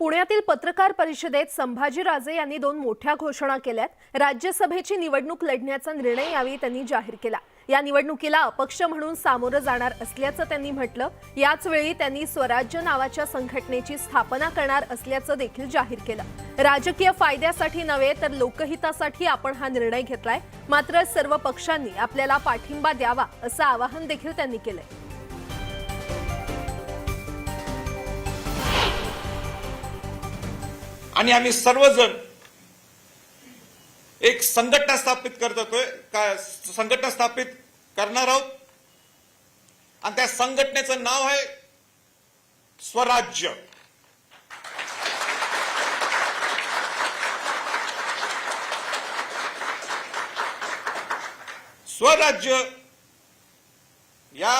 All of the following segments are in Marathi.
पुण्यातील पत्रकार परिषदेत संभाजीराजे यांनी दोन मोठ्या घोषणा केल्यात। राज्यसभेची निवडणूक लढण्याचा निर्णय यावेळी त्यांनी जाहीर केला। या निवडणुकीला अपक्ष म्हणून सामोरं जाणार असल्याचं त्यांनी म्हटलं। याच वेळी त्यांनी स्वराज्य नावाच्या संघटनेची स्थापना करणार असल्याचं देखील जाहीर केलं। राजकीय फायद्यासाठी नव्हे तर लोकहितासाठी आपण हा निर्णय घेतलाय, मात्र सर्व पक्षांनी आपल्याला पाठिंबा द्यावा असं आवाहन देखील त्यांनी केलंय। आणि आम्ही सर्वजण एक संघटना स्थापित संघटना स्थापित करणार आहोत आणि त्या संघटनेचं नाव आहे स्वराज्य। स्वराज्य या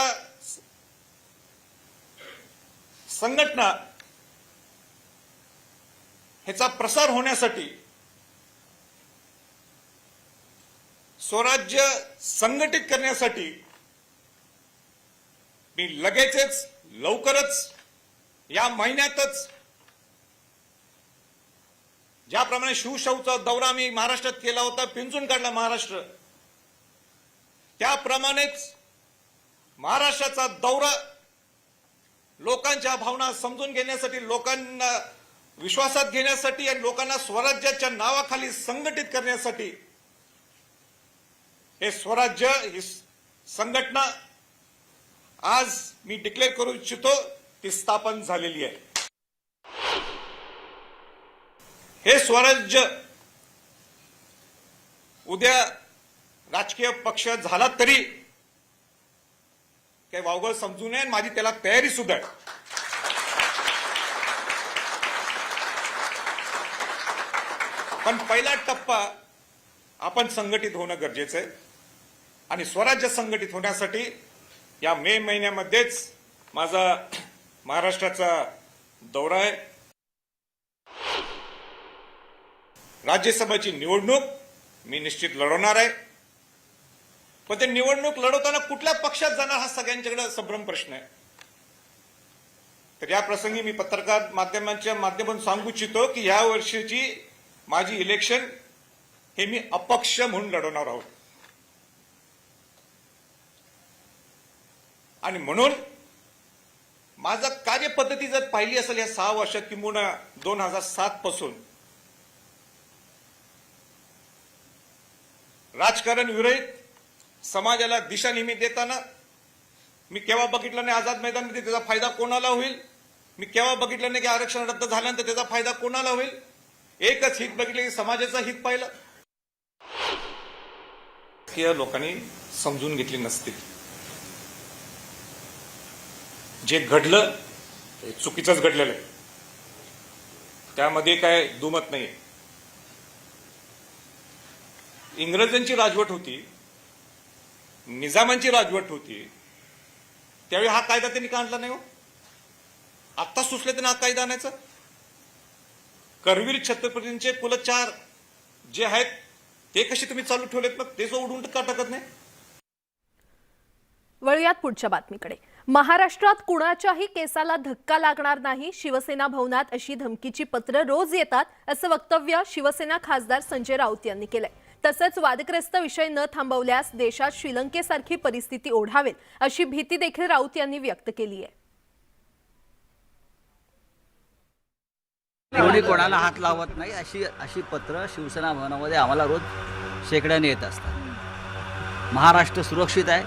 संघटना ह्याचा प्रसार होण्यासाठी स्वराज्य संघटित करण्यासाठी मी लवकरच या महिन्यातच ज्याप्रमाणे शिवशाहूचा दौरा मी महाराष्ट्रात केला होता, पिंजून काढला महाराष्ट्र, त्याप्रमाणेच महाराष्ट्राचा दौरा लोकांच्या भावना समजून घेण्यासाठी, लोकांना विश्वासात घेण्यासाठी आणि लोकांना स्वराज्याच्या नावाखाली संघटित करण्यासाठी हे स्वराज्य ही संघटना आज मी डिक्लेअर करू इच्छितो, ती स्थापन झालेली आहे। हे स्वराज्य उद्या राजकीय पक्ष झाला तरी काही वावगं समजू नये, माझी त्याला तयारी सुद्धा आहे। पण पहिला टप्पा आपण संघटित होणं गरजेचं आहे आणि स्वराज्य संघटित होण्यासाठी या मे महिन्यामध्येच माझा महाराष्ट्राचा दौरा आहे। राज्यसभेची निवडणूक मी निश्चित लढवणार आहे, पण ते निवडणूक लढवताना कुठल्या पक्षात जाणार हा सगळ्यांच्याकडे संभ्रम प्रश्न आहे। तर या प्रसंगी मी पत्रकार माध्यमांच्या माध्यमातून सांगू इच्छितो की या वर्षीची माझी इलेक्शन हे मी अपक्ष म्हणून लढवणार आहोत आणि म्हणून माझा कार्यपद्धती जर पाहिली असेल या 6 वर्षात किंवा 2007 पासून राजकारण विरहित समाजाला दिशा नेहमी देताना मी केव्हा बघितलं नाही आझाद मैदानामध्ये त्याचा फायदा कोणाला होईल, मी केव्हा बघितलं नाही की आरक्षण रद्द झाल्यानंतर त्याचा फायदा कोणाला होईल। एकच हित बघितलं की समाजाचं हित पाहिलं की लोकांनी समजून घेतली नसते। जे घडलं ते चुकीचंच घडलेलं आहे, त्यामध्ये काय दुमत नाही। इंग्रजांची राजवट होती, निजामांची राजवट होती, त्यावेळी हा कायदा त्यांनी का आणला नाही हो? आत्ता सुचले त्यांना हा कायदा आणायचा? करवीर छत्रपतींचे कुलचार जे आहेत ते कसे तुम्ही चालू ठेवलेत, मग ते सोडून का टाकत नाही? वळूयात पुढच्या बातमीकडे। महाराष्ट्रात कुणाच्याही केसाला धक्का लागणार नाही, शिवसेना भवनात अशी धमकीची पत्र रोज येतात असं वक्तव्य शिवसेना खासदार संजय राऊत यांनी केलंय। तसंच वादग्रस्त विषय न थांबवल्यास देशात श्रीलंकेसारखी परिस्थिती ओढावेल अशी भीती देखील राऊत यांनी व्यक्त केली आहे। कोणी कोणाला हात लावत नाही अशी पत्र शिवसेना भवनामध्ये आम्हाला रोज शेकड्याने येत असतात। महाराष्ट्र सुरक्षित आहे,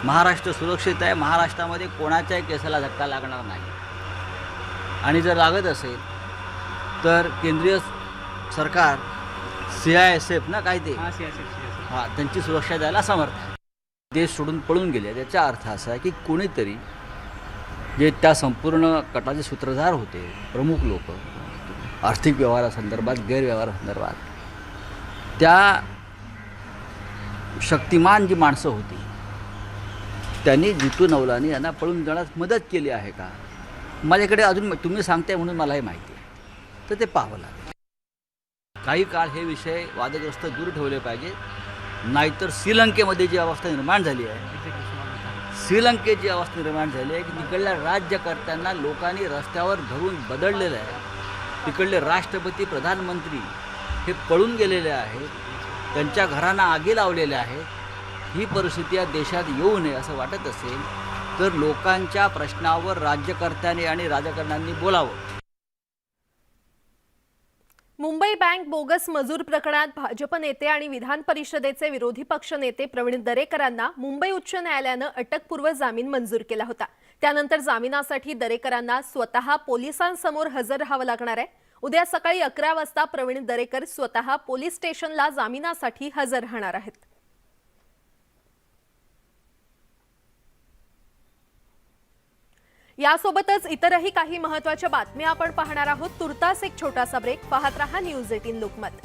महाराष्ट्र सुरक्षित आहे। महाराष्ट्रामध्ये कोणाच्याही केसाला धक्का लागणार नाही आणि जर लागत असेल तर केंद्रीय सरकार CISF ना काय ते त्यांची सुरक्षा द्यायला समर्थ आहे। देश सोडून पळून गेले त्याचा अर्थ असा आहे की कोणीतरी जे त्या संपूर्ण कटाचे सूत्रधार होते, प्रमुख लोक, आर्थिक व्यवहारासंदर्भात, गैरव्यवहारासंदर्भात, त्या शक्तिमान जी माणसं होती त्यांनी जितू नवलानी यांना पळून जाण्यास मदत केली आहे का? माझ्याकडे अजून तुम्ही सांगताय म्हणून मलाही माहिती आहे, तर ते पाहावं लागेल। काही काळ हे विषय वादग्रस्त दूर ठेवले पाहिजे, नाहीतर श्रीलंकेमध्ये जी अवस्था निर्माण झाली आहे श्रीलंकेची अवस्था निर्माण झाली आहे की तिकडल्या राज्यकर्त्यांना लोकांनी रस्त्यावर धरून बदललेलं आहे. तिकडले राष्ट्रपती प्रधानमंत्री हे पळून गेलेले आहेत, त्यांच्या घरांना आगी लावलेल्या आहेत. ही परिस्थिती या देशात येऊ नये असं वाटत असेल तर लोकांच्या प्रश्नावर राज्यकर्त्यांनी आणि राजकारण्यांनी बोलावं. मुंबई बँक बोगस मजूर प्रकरणात भाजप नेते आणि विधान परिषदेचे विरोधी पक्ष नेते प्रवीण दरेकरांना मुंबई उच्च न्यायालयानं अटकपूर्व जामीन मंजूर केला होता. त्यानंतर जामिनासाठी दरेकरांना स्वतः पोलिसांसमोर हजर राहावं लागणार आहे. उद्या सकाळी 11 वाजता प्रवीण दरेकर स्वतः पोलीस स्टेशनला जामिनासाठी हजर राहणार आहेत. यासोबतच इतरही काही महत्त्वाच्या बातम्या आपण पाहणार आहोत. तुर्तास एक छोटासा ब्रेक. पाहत रहा न्यूज 18 लोकमत.